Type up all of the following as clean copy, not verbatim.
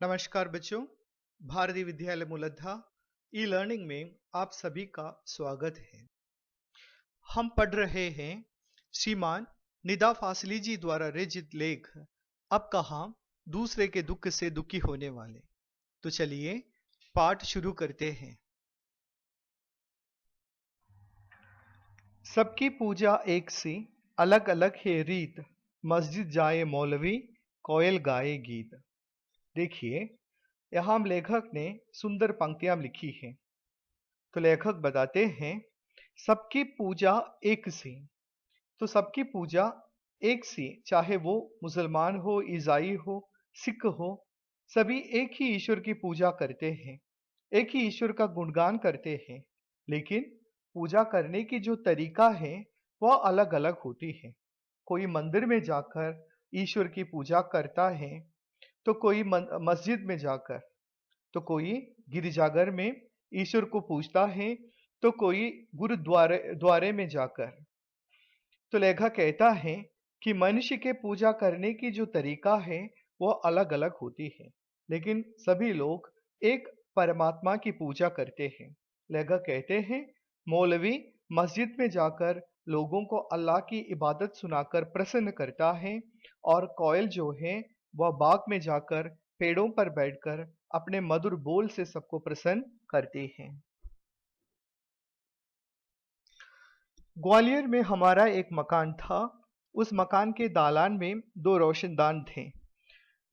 नमस्कार बच्चों। भारतीय विद्यालय मूलतः ई लर्निंग में आप सभी का स्वागत है। हम पढ़ रहे हैं श्रीमान निदा फासली जी द्वारा रचित लेख अब कहाँ दूसरे के दुख से दुखी होने वाले। तो चलिए पाठ शुरू करते हैं। सबकी पूजा एक सी, अलग अलग है रीत, मस्जिद जाए मौलवी, कोयल गाए गीत। देखिए, यहाँ लेखक ने सुंदर पंक्तियां लिखी हैं। तो लेखक बताते हैं सबकी पूजा एक सी। तो सबकी पूजा एक सी, चाहे वो मुसलमान हो, ईसाई हो, सिख हो, सभी एक ही ईश्वर की पूजा करते हैं, एक ही ईश्वर का गुणगान करते हैं। लेकिन पूजा करने की जो तरीका है वह अलग अलग होती है। कोई मंदिर में जाकर ईश्वर की पूजा करता है, तो कोई मस्जिद में जाकर, तो कोई गिरजाघर में ईश्वर को पूजता है, तो कोई गुरुद्वारे द्वारे में जाकर। तो लेखक कहता है कि मनुष्य के पूजा करने की जो तरीका है वह अलग अलग होती है, लेकिन सभी लोग एक परमात्मा की पूजा करते हैं। लेखक कहते हैं मौलवी मस्जिद में जाकर लोगों को अल्लाह की इबादत सुनाकर प्रसन्न करता है, और कोयल जो है वह बाग में जाकर पेड़ों पर बैठकर अपने मधुर बोल से सबको प्रसन्न करती है। ग्वालियर में हमारा एक मकान था। उस मकान के दालान में दो रोशनदान थे।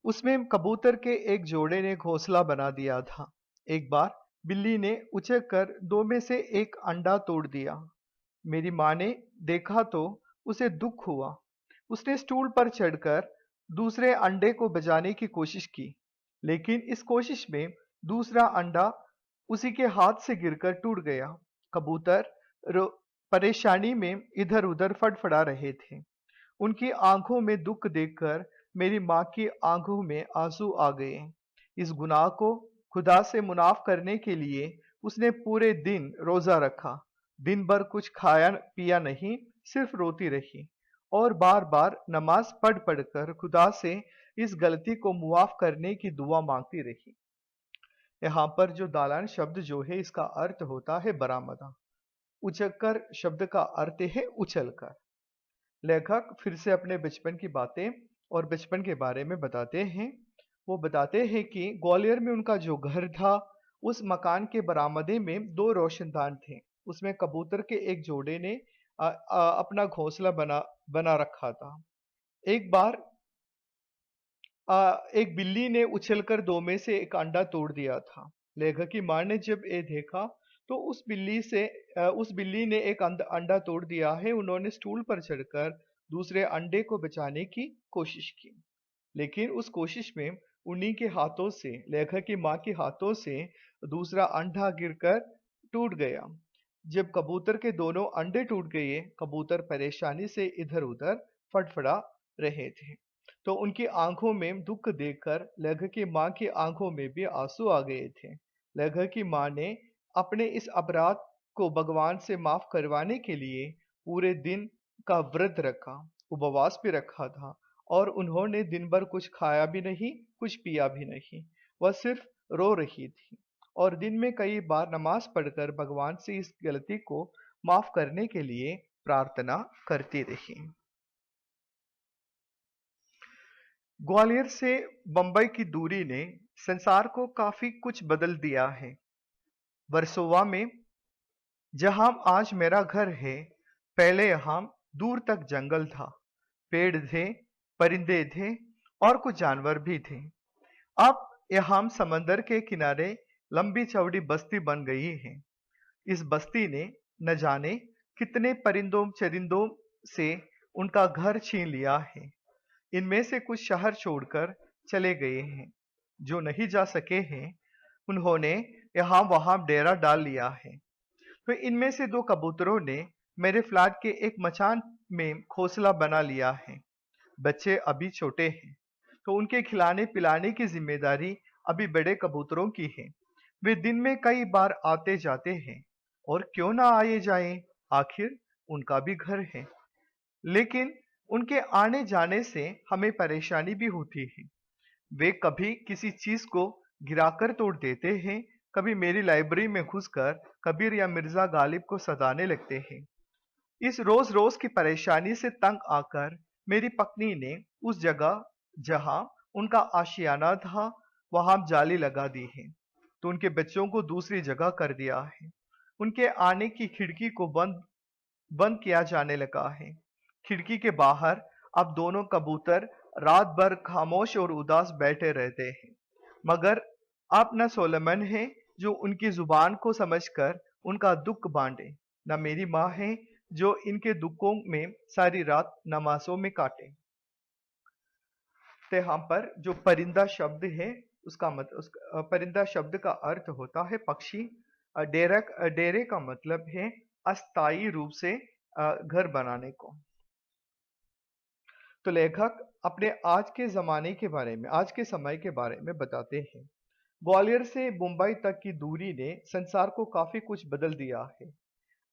उसमें कबूतर के एक जोड़े ने घोंसला बना दिया था। एक बार बिल्ली ने उछक कर दो में से एक अंडा तोड़ दिया। मेरी माँ ने देखा तो उसे दुख हुआ। उसने स्टूल पर चढ़कर दूसरे अंडे को बजाने की कोशिश की, लेकिन इस कोशिश में दूसरा अंडा उसी के हाथ से गिरकर टूट गया। कबूतर परेशानी में इधर उधर फड़फड़ा रहे थे। उनकी आंखों में दुख देखकर मेरी माँ की आंखों में आंसू आ गए। इस गुनाह को खुदा से मुनाफ करने के लिए उसने पूरे दिन रोजा रखा। दिन भर कुछ खाया पिया नहीं, सिर्फ रोती रही और बार बार नमाज पढ़ पढ़कर खुदा से इस गलती को मुआफ करने की दुआ मांगती रही। यहाँ पर जो दालान शब्द जो है इसका अर्थ होता है बरामदा। उचक्कर शब्द का अर्थ है उछलकर। लेखक फिर से अपने बचपन की बातें और बचपन के बारे में बताते हैं। वो बताते हैं कि ग्वालियर में उनका जो घर था, उस मकान के बरामदे में दो रोशनदान थे। उसमें कबूतर के एक जोड़े ने अपना घोंसला बना बना रखा था। एक बार एक बिल्ली ने उछलकर दो में से एक अंडा तोड़ दिया था। लेखक की मां ने जब ये देखा तो उस बिल्ली ने एक अंडा तोड़ दिया है। उन्होंने स्टूल पर चढ़कर दूसरे अंडे को बचाने की कोशिश की, लेकिन उस कोशिश में उन्हीं के हाथों से, लेखक की मां के हाथों से दूसरा अंडा गिरकर टूट गया। जब कबूतर के दोनों अंडे टूट गए, कबूतर परेशानी से इधर उधर फड़फड़ा रहे थे। तो उनकी आंखों में दुख देखकर लेखक की मां की आंखों में भी आंसू आ गए थे। लेखक की मां ने अपने इस अपराध को भगवान से माफ करवाने के लिए पूरे दिन का व्रत रखा, उपवास भी रखा था, और उन्होंने दिन भर कुछ खाया भी नहीं, कुछ पिया भी नहीं। वह सिर्फ रो रही थी और दिन में कई बार नमाज पढ़कर भगवान से इस गलती को माफ करने के लिए प्रार्थना करती रही। ग्वालियर से बंबई की दूरी ने संसार को काफी कुछ बदल दिया है। वर्सोवा में, जहां आज मेरा घर है, पहले यहां दूर तक जंगल था, पेड़ थे, परिंदे थे और कुछ जानवर भी थे। अब यहाँ समंदर के किनारे लंबी चौड़ी बस्ती बन गई है। इस बस्ती ने न जाने कितने परिंदों चरिंदों से उनका घर छीन लिया है। इनमें से कुछ शहर छोड़कर चले गए हैं। जो नहीं जा सके हैं, उन्होंने यहाँ वहां डेरा डाल लिया है। तो इनमें से दो कबूतरों ने मेरे फ्लैट के एक मचान में घोंसला बना लिया है। बच्चे अभी छोटे हैं, तो उनके खिलाने पिलाने की जिम्मेदारी अभी बड़े कबूतरों की है। वे दिन में कई बार आते जाते हैं, और क्यों ना आए जाएं, आखिर उनका भी घर है। लेकिन उनके आने जाने से हमें परेशानी भी होती है। वे कभी किसी चीज को गिराकर तोड़ देते हैं, कभी मेरी लाइब्रेरी में घुसकर कबीर या मिर्जा गालिब को सताने लगते हैं। इस रोज रोज की परेशानी से तंग आकर मेरी पत्नी ने उस जगह जहां उनका आशियाना था वहां जाली लगा दी है, तो उनके बच्चों को दूसरी जगह कर दिया है। उनके आने की खिड़की को बंद बंद किया जाने लगा है। खिड़की के बाहर अब दोनों कबूतर रात भर खामोश और उदास बैठे रहते हैं, मगर अब न सोलोमन है जो उनकी जुबान को समझकर उनका दुख बांटे, न मेरी माँ है जो इनके दुखों में सारी रात नमाजों में काटे। तो यहाँ पर जो परिंदा शब्द है उसका परिंदा शब्द का अर्थ होता है पक्षी। डेरे का मतलब है अस्थायी रूप से घर बनाने को। तो लेखक अपने आज के जमाने के बारे में, आज के समय के बारे में बताते हैं। ग्वालियर से मुंबई तक की दूरी ने संसार को काफी कुछ बदल दिया है।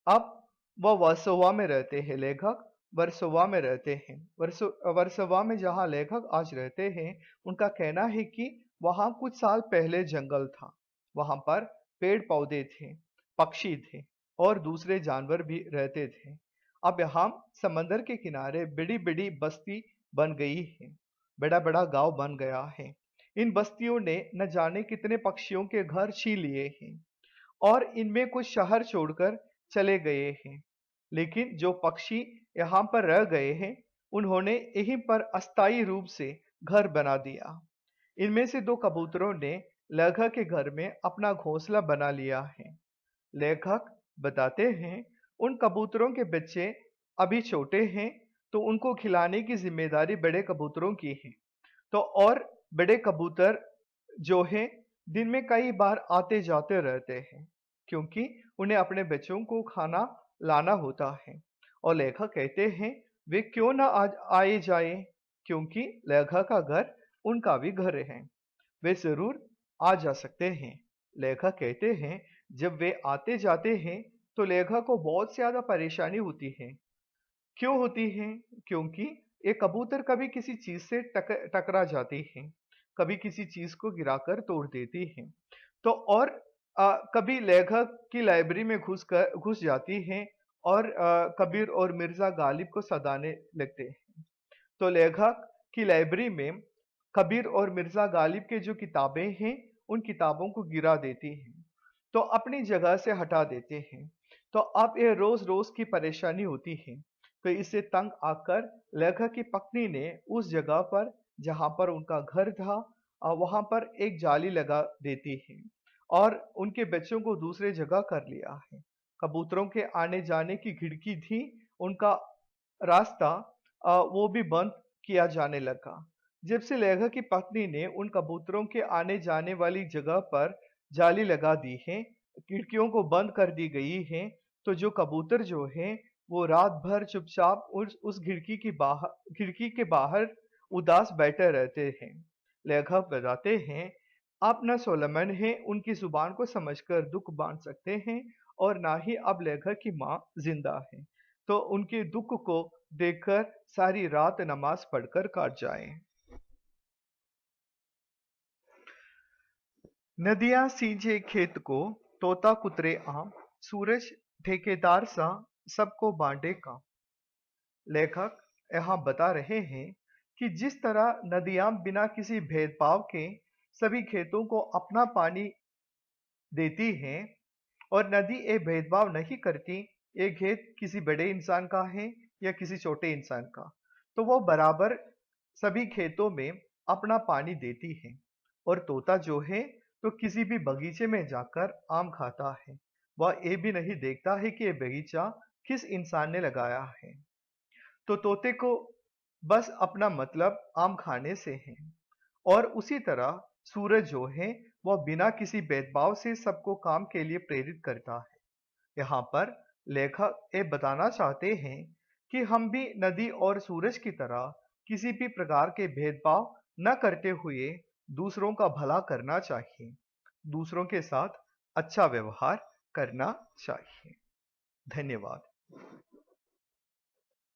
अब वह वर्सोवा में रहते हैं। लेखक वर्सोवा में रहते हैं। वर्सोवा में जहां लेखक आज रहते हैं, उनका कहना है कि वहां कुछ साल पहले जंगल था। वहां पर पेड़ पौधे थे, पक्षी थे और दूसरे जानवर भी रहते थे। अब यहाँ समंदर के किनारे बड़ी बड़ी बस्ती बन गई है, बड़ा बड़ा गांव बन गया है। इन बस्तियों ने न जाने कितने पक्षियों के घर छीन लिए हैं और इनमें कुछ शहर छोड़कर चले गए हैं। लेकिन जो पक्षी यहाँ पर रह गए हैं, उन्होंने यहीं पर अस्थायी रूप से घर बना दिया। इनमें से दो कबूतरों ने लेखक के घर में अपना घोंसला बना लिया है। लेखक बताते हैं, उन कबूतरों के बच्चे अभी छोटे हैं, तो उनको खिलाने की जिम्मेदारी बड़े कबूतरों की है। तो और बड़े कबूतर जो हैं, दिन में कई बार आते जाते रहते हैं, क्योंकि उन्हें अपने बच्चों को खाना लाना होता है। और लेखक कहते हैं, वे क्यों ना आज आए जाए, क्योंकि लेखक का घर उनका भी घर है, वे जरूर आ जा सकते हैं। लेखक कहते हैं, जब वे आते जाते हैं तो लेखक को बहुत ज्यादा परेशानी होती है। क्यों होती है? क्योंकि एक कबूतर कभी किसी चीज से टकरा जाती है, कभी किसी चीज को गिराकर तोड़ देती है। तो और कभी लेखक की लाइब्रेरी में घुस जाती है और कबीर और मिर्जा गालिब को सताने लगते हैं। तो लेखक की लाइब्रेरी में कबीर और मिर्जा गालिब के जो किताबें हैं, उन किताबों को गिरा देती हैं, तो अपनी जगह से हटा देते हैं। तो अब यह रोज रोज की परेशानी होती है। तो इससे तंग आकर लेखक की पत्नी ने उस जगह पर जहां पर उनका घर था, वहां पर एक जाली लगा देती है और उनके बच्चों को दूसरे जगह कर लिया है। कबूतरों के आने जाने की खिड़की थी, उनका रास्ता वो भी बंद किया जाने लगा। जब से लेखक की पत्नी ने उन कबूतरों के आने जाने वाली जगह पर जाली लगा दी है, खिड़कियों को बंद कर दी गई है, तो जो कबूतर जो हैं, वो रात भर चुपचाप उस खिड़की के बाहर उदास बैठे रहते हैं। लेखक बताते हैं, आप न सोलोमन है उनकी जुबान को समझकर दुख बांट सकते हैं और ना ही अब लेखक की माँ जिंदा है, तो उनके दुख को देखकर सारी रात नमाज पढ़कर काट जाएं। नदियां सींचे खेत को, तोता कुतरे आम, सूरज ठेकेदार सा सबको बांटे काम। लेखक यहाँ बता रहे हैं कि जिस तरह नदियां बिना किसी भेदभाव के सभी खेतों को अपना पानी देती हैं और नदी ये भेदभाव नहीं करती, ये खेत किसी बड़े इंसान का है या किसी छोटे इंसान का, तो वो बराबर सभी खेतों में अपना पानी देती है। और तोता जो है, तो किसी भी बगीचे में जाकर आम खाता है, वह ये भी नहीं देखता है कि ये बगीचा किस इंसान ने लगाया है। तो तोते को बस अपना मतलब आम खाने से है। और उसी तरह सूरज जो है, वह बिना किसी भेदभाव से सबको काम के लिए प्रेरित करता है। यहाँ पर लेखक ये बताना चाहते हैं कि हम भी नदी और सूरज की तरह किसी भी प्रकार के भेदभाव न करते हुए दूसरों का भला करना चाहिए, दूसरों के साथ अच्छा व्यवहार करना चाहिए। धन्यवाद।